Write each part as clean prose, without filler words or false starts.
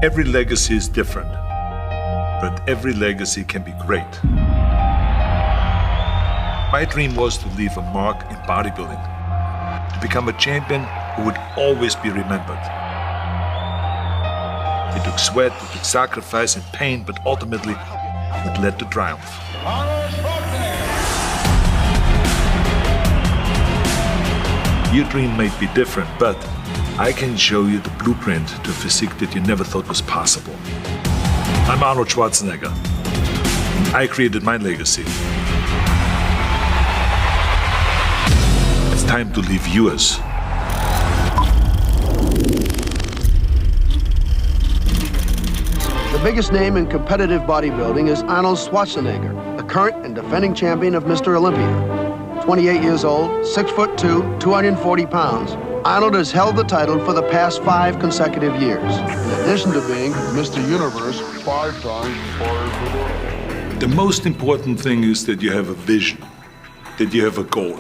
Every legacy is different, but every legacy can be great. My dream was to leave a mark in bodybuilding, to become a champion who would always be remembered. It took sweat, it took sacrifice and pain, but ultimately it led to triumph. Your dream may be different, but I can show you the blueprint to a physique that you never thought was possible. I'm Arnold Schwarzenegger, and I created my legacy. It's time to leave yours. The biggest name in competitive bodybuilding is Arnold Schwarzenegger, the current and defending champion of Mr. Olympia. 28 years old, 6'2", 240 pounds. Arnold has held the title for the past 5 consecutive years, in addition to being Mr. Universe 5 times. The most important thing is that you have a vision, that you have a goal.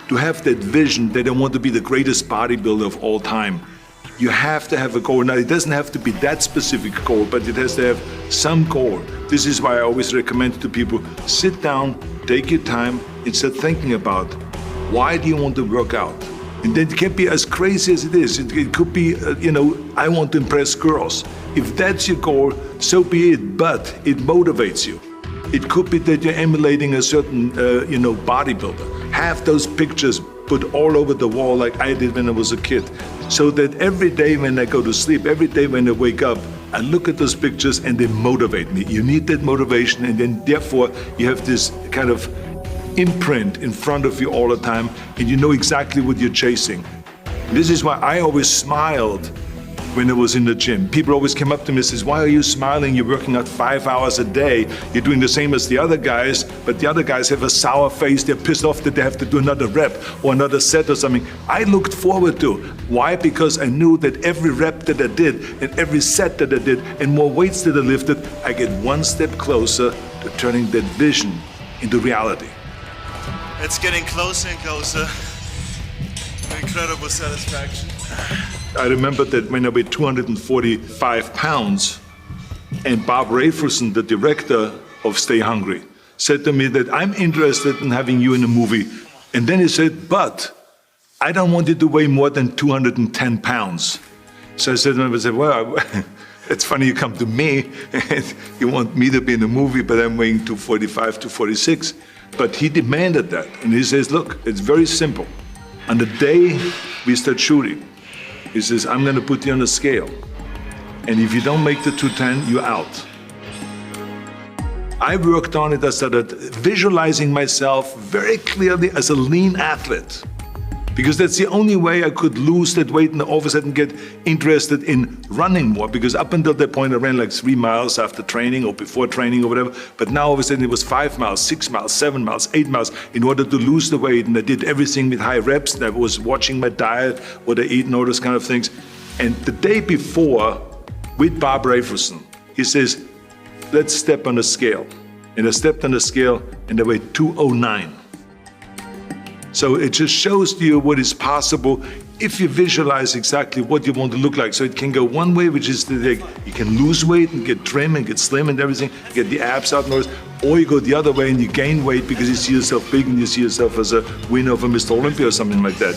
To have that vision that I want to be the greatest bodybuilder of all time, you have to have a goal. Now, it doesn't have to be that specific goal, but it has to have some goal. This is why I always recommend to people, sit down, take your time, and start thinking about why do you want to work out? And then it can't be as crazy as it is. It could be, I want to impress girls. If that's your goal, so be it, but it motivates you. It could be that you're emulating a certain, bodybuilder. Have those pictures put all over the wall like I did when I was a kid, so that every day when I go to sleep, every day when I wake up, I look at those pictures and they motivate me. You need that motivation, and then therefore you have this kind of imprint in front of you all the time, and you know exactly what you're chasing. This is why I always smiled when I was in the gym. People always came up to me and says, why are you smiling? You're working out 5 hours a day. You're doing the same as the other guys, but the other guys have a sour face. They're pissed off that they have to do another rep or another set or something. I looked forward to. Why? Because I knew that every rep that I did and every set that I did and more weights that I lifted, I get one step closer to turning that vision into reality. It's getting closer and closer. Incredible satisfaction. I remember that when I weighed 245 pounds, and Bob Rafelson, the director of Stay Hungry, said to me that I'm interested in having you in a movie. And then he said, but I don't want you to weigh more than 210 pounds. So I said to him, well, it's funny you come to me and you want me to be in a movie, but I'm weighing 245, 246. But he demanded that. And he says, look, it's very simple. On the day we start shooting, he says, I'm going to put you on a scale. And if you don't make the 210, you're out. I worked on it. I started visualizing myself very clearly as a lean athlete, because that's the only way I could lose that weight and all of a sudden get interested in running more. Because up until that point, I ran like 3 miles after training or before training or whatever. But now all of a sudden it was 5 miles, 6 miles, 7 miles, 8 miles in order to lose the weight. And I did everything with high reps. And I was watching my diet, what I eat and all those kind of things. And the day before, with Bob Rafelson, he says, let's step on the scale. And I stepped on the scale and I weighed 209. So it just shows to you what is possible if you visualize exactly what you want to look like. So it can go one way, which is that you can lose weight and get trim and get slim and everything, get the abs out and all this, or you go the other way and you gain weight because you see yourself big and you see yourself as a winner of a Mr. Olympia or something like that.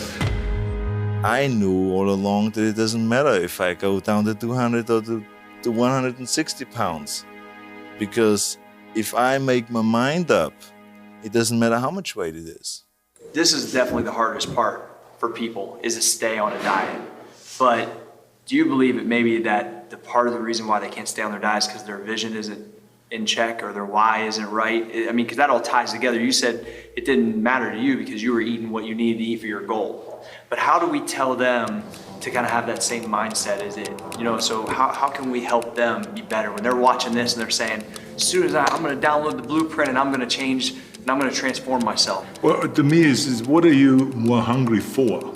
I knew all along that it doesn't matter if I go down to 200 or to 160 pounds. Because if I make my mind up, it doesn't matter how much weight it is. This is definitely the hardest part for people, is to stay on a diet. But do you believe it may be that the part of the reason why they can't stay on their diet is because their vision isn't in check or their why isn't right? I mean, because that all ties together. You said it didn't matter to you because you were eating what you needed to eat for your goal. But how do we tell them to kind of have that same mindset as it? So how can we help them be better when they're watching this and they're saying, as soon as I'm going to download the blueprint and I'm going to change and I'm going to transform myself? Well, to me, is what are you more hungry for?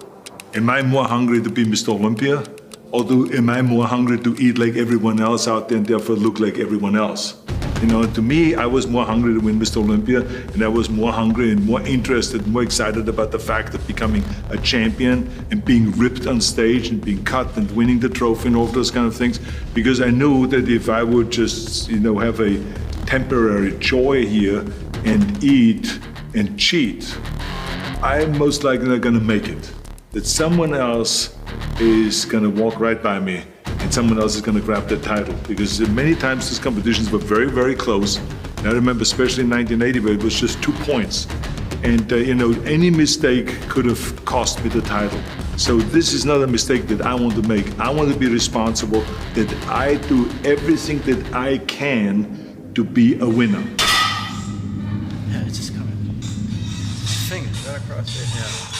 Am I more hungry to be Mr. Olympia? Or am I more hungry to eat like everyone else out there and therefore look like everyone else? You know, to me, I was more hungry to win Mr. Olympia, and I was more hungry and more interested, more excited about the fact of becoming a champion and being ripped on stage and being cut and winning the trophy and all those kind of things, because I knew that if I would just, you know, have a temporary joy here and eat and cheat, I'm most likely not gonna make it. That someone else is gonna walk right by me and someone else is going to grab that title. Because many times these competitions were very, very close. And I remember especially in 1980 where it was just 2 points. And you know, any mistake could have cost me the title. So this is not a mistake that I want to make. I want to be responsible, that I do everything that I can to be a winner. Yeah, it's just coming. Fingers right across there. Yeah.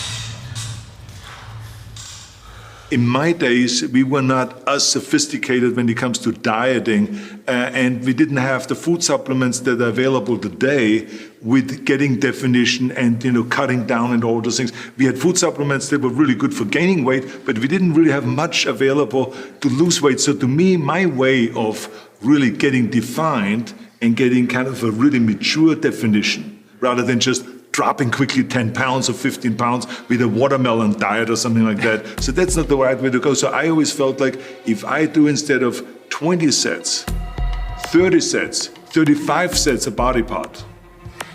In my days, we were not as sophisticated when it comes to dieting, and we didn't have the food supplements that are available today with getting definition and, you know, cutting down and all those things. We had food supplements that were really good for gaining weight, but we didn't really have much available to lose weight. So to me, my way of really getting defined and getting kind of a really mature definition, rather than just dropping quickly 10 pounds or 15 pounds with a watermelon diet or something like that. So that's not the right way to go. So I always felt like if I do, instead of 20 sets, 30 sets, 35 sets a body part.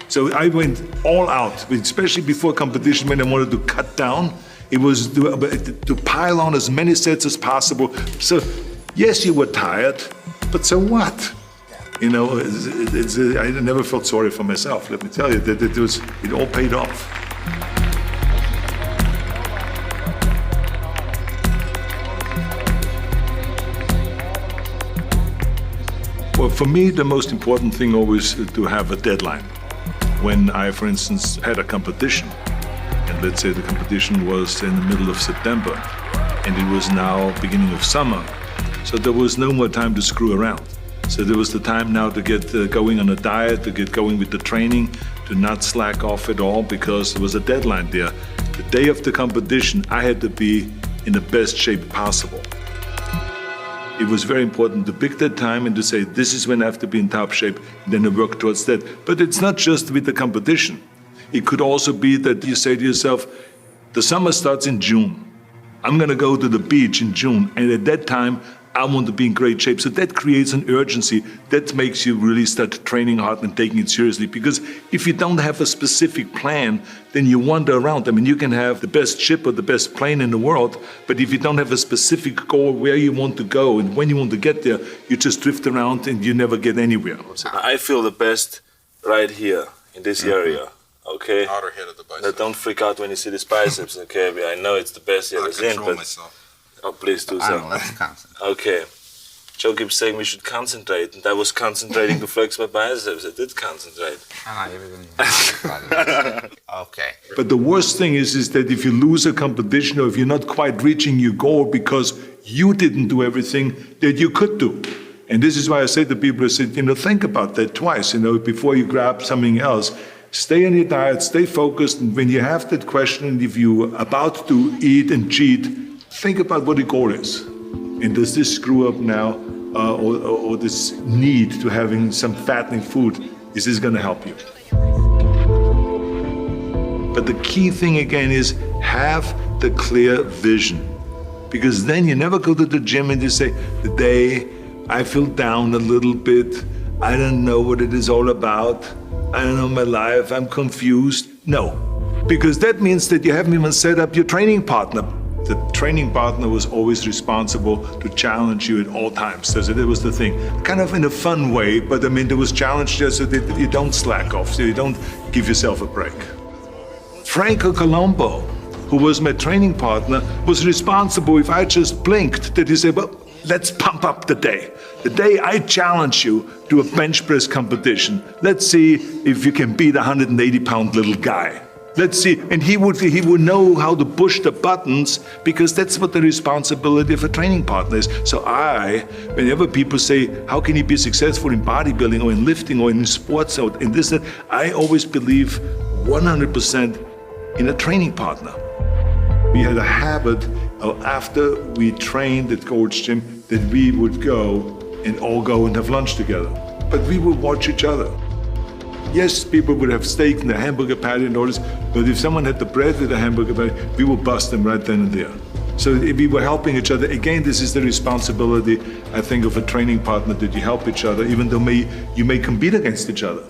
So I went all out, especially before competition when I wanted to cut down. It was to pile on as many sets as possible. So yes, you were tired, but so what? You know, I never felt sorry for myself. Let me tell you that it all paid off. Well, for me, the most important thing always to have a deadline. When I, for instance, had a competition, and let's say the competition was in the middle of September, and it was now beginning of summer, so there was no more time to screw around. So there was the time now to get going on a diet, to get going with the training, to not slack off at all, because there was a deadline there. The day of the competition, I had to be in the best shape possible. It was very important to pick that time and to say, this is when I have to be in top shape, and then to work towards that. But it's not just with the competition. It could also be that you say to yourself, the summer starts in June. I'm gonna go to the beach in June, and at that time, I want to be in great shape. So that creates an urgency that makes you really start training hard and taking it seriously. Because if you don't have a specific plan, then you wander around. I mean, you can have the best ship or the best plane in the world, but if you don't have a specific goal where you want to go and when you want to get there, you just drift around and you never get anywhere. I feel the best right here in this area. Okay. Outer head of the bicep. Now don't freak out when you see this biceps. Okay, I know it's the best you ever seen, but myself. oh, please do I don't so. know, let's concentrate. Okay. Joe keeps saying we should concentrate, and I was concentrating to flex my biceps. I did concentrate. Okay. But the worst thing is that if you lose a competition or if you're not quite reaching your goal because you didn't do everything that you could do. And this is why I say to people, I said, you know, think about that twice, you know, before you grab something else. Stay on your diet, stay focused, and when you have that question, and if you're about to eat and cheat, think about what the goal is. And does this screw up now, or this need to having some fattening food, is this gonna help you? But the key thing again is have the clear vision. Because then you never go to the gym and you say, today I feel down a little bit, I don't know what it is all about, I don't know my life, I'm confused. No, because that means that you haven't even set up your training partner. The training partner was always responsible to challenge you at all times. So that was the thing. Kind of in a fun way, but I mean, there was challenge there so that you don't slack off, so you don't give yourself a break. Franco Colombo, who was my training partner, was responsible if I just blinked, that he said, well, let's pump up the day. The day I challenge you to a bench press competition. Let's see if you can beat a 180-pound little guy. Let's see, and he would know how to push the buttons, because that's what the responsibility of a training partner is. So whenever people say, how can you be successful in bodybuilding or in lifting or in sports or in this, that, I always believe 100% in a training partner. We had a habit of after we trained at Gold's Gym that we would go and all go and have lunch together. but we would watch each other. Yes, people would have steak and a hamburger patty and all this, but if someone had the bread with a hamburger patty, we would bust them right then and there. So we were helping each other. Again, this is the responsibility, I think, of a training partner, that you help each other, even though you may compete against each other.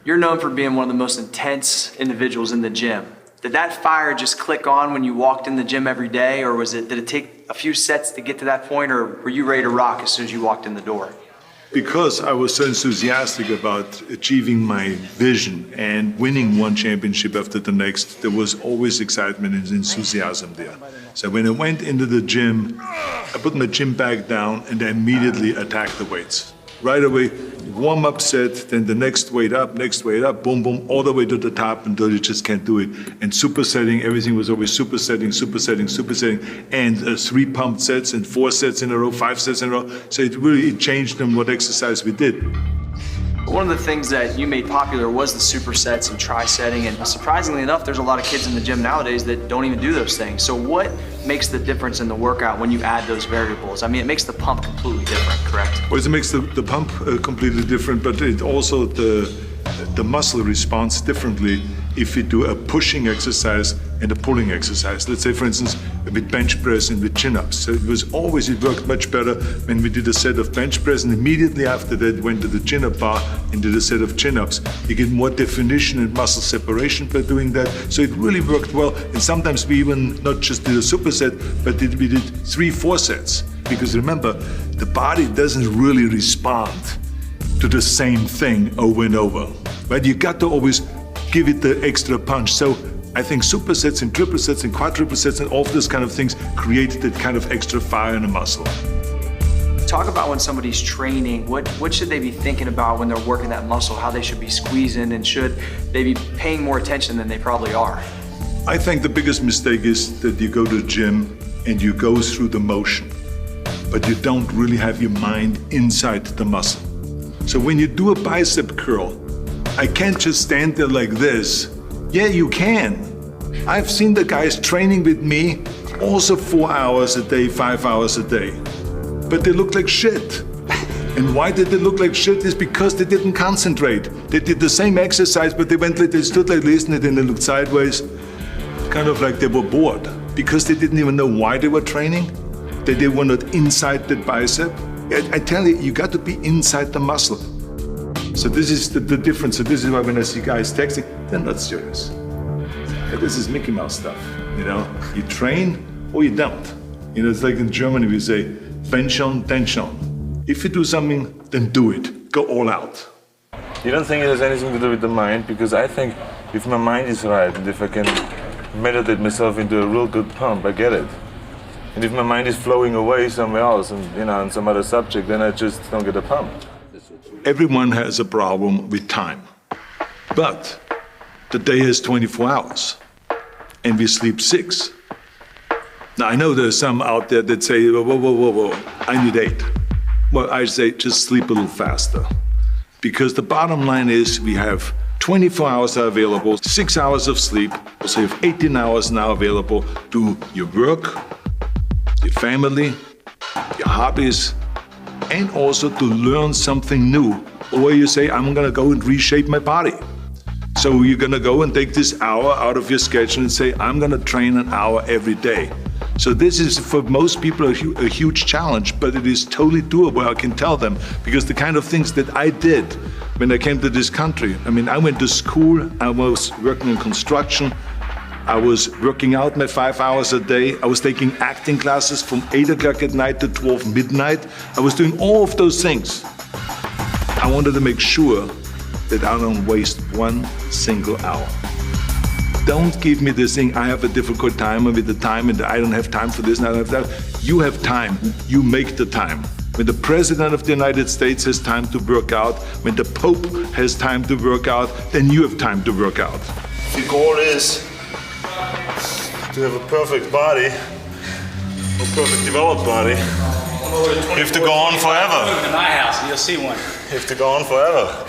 You're known for being one of the most intense individuals in the gym. Did that fire just click on when you walked in the gym every day, or did it take a few sets to get to that point, or were you ready to rock as soon as you walked in the door? Because I was so enthusiastic about achieving my vision and winning one championship after the next, there was always excitement and enthusiasm there. So when I went into the gym, I put my gym bag down and I immediately attacked the weights. Right away, warm-up set, then the next weight up, boom, boom, all the way to the top until you just can't do it. And supersetting, everything was always supersetting, and 3 pumped sets and 4 sets in a row, 5 sets in a row. So it changed on what exercise we did. One of the things that you made popular was the supersets and tri-setting, and surprisingly enough, there's a lot of kids in the gym nowadays that don't even do those things. So what makes the difference in the workout when you add those variables? I mean, it makes the pump completely different, correct? Well, it makes the pump completely different, but it also the muscle responds differently if you do a pushing exercise and a pulling exercise. Let's say, for instance, with bench press and with chin-ups. So it worked much better when we did a set of bench press, and immediately after that went to the chin-up bar and did a set of chin-ups. You get more definition and muscle separation by doing that. So it really worked well. And sometimes we even not just did a superset, but we did 3-4 sets. Because remember, the body doesn't really respond to the same thing over and over. Right? You got to always give it the extra punch. So I think supersets and triple sets and quadruple sets and all of those kind of things create that kind of extra fire in the muscle. Talk about when somebody's training, what should they be thinking about when they're working that muscle, how they should be squeezing, and should they be paying more attention than they probably are? I think the biggest mistake is that you go to the gym and you go through the motion, but you don't really have your mind inside the muscle. So when you do a bicep curl, I can't just stand there like this. Yeah, you can. I've seen the guys training with me also 4 hours a day, 5 hours a day. But they look like shit. And why did they look like shit? Is because they didn't concentrate. They did the same exercise, but they stood like this and then they looked sideways, kind of like they were bored, because they didn't even know why they were training, that they were not inside the bicep. I tell you, you got to be inside the muscle. So this is the difference. So this is why when I see guys texting, they're not serious. This is Mickey Mouse stuff, you know? You train or you don't. You know, it's like in Germany we say, wenn schon, denn schon. If you do something, then do it. Go all out. You don't think it has anything to do with the mind? Because I think if my mind is right and if I can meditate myself into a real good pump, I get it. And if my mind is flowing away somewhere else and, you know, on some other subject, then I just don't get a pump. Everyone has a problem with time. But the day has 24 hours and we sleep 6. Now, I know there's some out there that say, whoa, I need 8. Well, I say just sleep a little faster. Because the bottom line is we have 24 hours are available, 6 hours of sleep, so you have 18 hours now available to your work, your family, your hobbies, and also to learn something new. Or you say, I'm gonna go and reshape my body. So you're gonna go and take this hour out of your schedule and say, I'm gonna train an hour every day. So this is, for most people, a huge challenge, but it is totally doable, I can tell them, because the kind of things that I did when I came to this country, I mean, I went to school, I was working in construction, I was working out my 5 hours a day. I was taking acting classes from 8 o'clock at night to 12 midnight. I was doing all of those things. I wanted to make sure that I don't waste 1 single hour. Don't give me this thing, I have a difficult time with the time and I don't have time for this and I don't have that. You have time, you make the time. When the President of the United States has time to work out, when the Pope has time to work out, then you have time to work out. The goal is to have a perfect body, a perfect developed body. You have to go on forever. Move to my house and you'll see one. You have to go on forever.